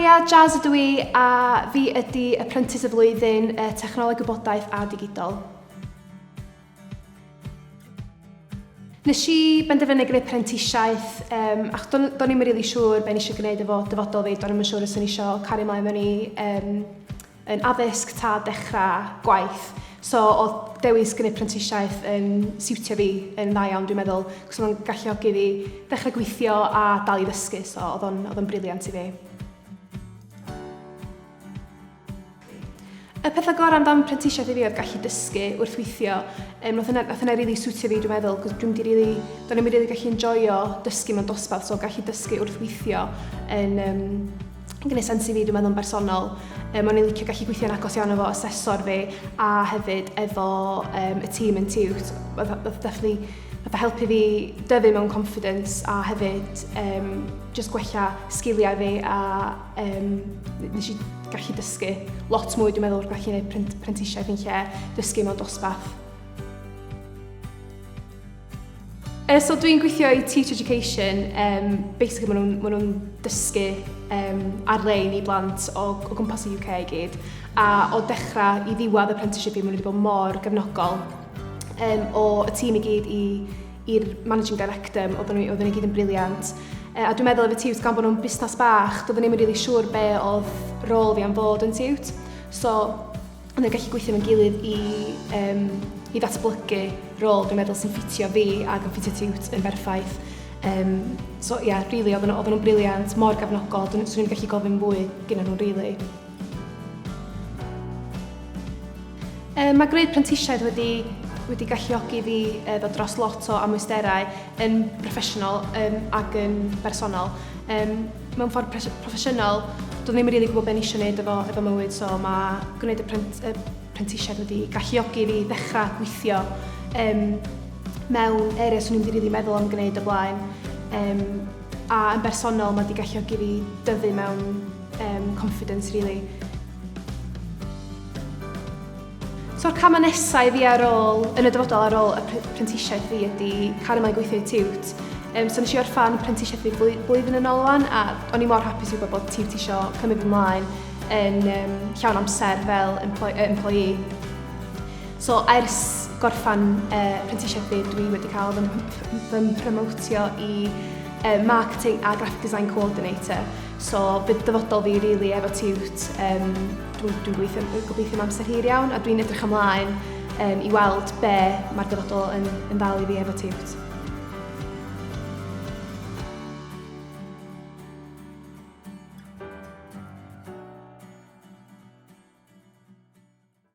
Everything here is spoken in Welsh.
Haia, Jas ydw i, a fi ydy y Prentis y Flwyddyn, Technoleg Gwybodaeth a Digidol. Nes i benderfynu gwneud prentisiaeth, ac do'n i'm yn rili siŵr be ni eisiau gwneud efo dyfodol fi, do'n i'm yn siŵr os o'n i eisiau cario mlaen mewn i yn addysg ta dechrau gwaith. So, oedd dewis gwneud prentisiaeth yn siwtio fi yn dda iawn, dwi'n meddwl, cos o'n galluogi fi dechrau gweithio a dal i ddysgu, so oedd o'n briliant i fi. Y pethau gorau amdan prentisiaeth i fi oedd gallu dysgu wrth weithio. Nath hynna rili siwtio fi, dwi'n meddwl, cos do'n i'm rili gallu enjoyo dysgu mewn dosbarth, so gallu dysgu wrth weithio yn gwneud sens i fi, dwi'n meddwl, yn bersonol. O'n i'n licio gallu gweithio'n agos iawn efo asesor fi a hefyd efo y tîm yn Tute. Nath helpu fi dyfu mewn confidence a hefyd just gwella sgiliau fi a nes i gallu dysgu lot mwy, dwi'n meddwl, wrth gallu gwneud prentisiaeth yn lle dysgu mewn dosbarth. So dwi'n gweithio i Tute Education, basically maen nhw'n dysgu ar-lein i blant o gwmpas y UK i gyd. A o dechrau i ddiwedd y apprenticeship fi, maen nhw wedi bod mor gefnogol. O y tîm i gyd i'r managing director, oedden nhw gyd yn briliant. A dwi'n meddwl efo Tute, gan bod nhw'n busnes bach, doedden ni'n rili siŵr be oedd rôl fi am fod yn Tute. So, o'n i'n gallu gweithio mewn gilydd i ddatblygu rôl, dwi'n meddwl, sy'n ffitio fi ac yn ffitio Tute yn berffaith. So, ie, rili, oedden nhw'n briliant, mor gefnogol, so ni'n gallu gofyn fwy gyda nhw'n rili. Mae gwneud prentisiaeth wedi galluogi fi ddod dros lot o amwysterau yn broffesiynol ac yn bersonol. Mewn ffordd proffesiynol, doedd ddim yn rili gwybod beth eisiau gwneud efo mywyd, so mae gwneud y prentisiaeth wedi galluogi fi ddechrau gweithio mewn areas o'n i'n rili meddwl am gwneud o blaen. A yn bersonol, mae wedi galluogi fi dyfu mewn confidence, rili. So'r camau nesaf i fi yn y dyfodol ar ôl y prentisiaeth fi ydy cario mlaen gweithio i Tute. So nes i orffan prentisiaeth fi blwyddyn yn ôl wan, a o'n i mor hapus i gwybod bod Tute eisiau cymryd fi mlaen yn llawn amser fel employee. So ers gorffan prentisiaeth fi, dwi wedi cael fy promotio i marketing a graphic design coordinator. So bydd dyfodol fi rili efo Tute. Dwi'n gobeithio am amser hir iawn, a dwi'n edrych ymlaen i weld be mae'r dyfodol yn ddal i fi efo Tute.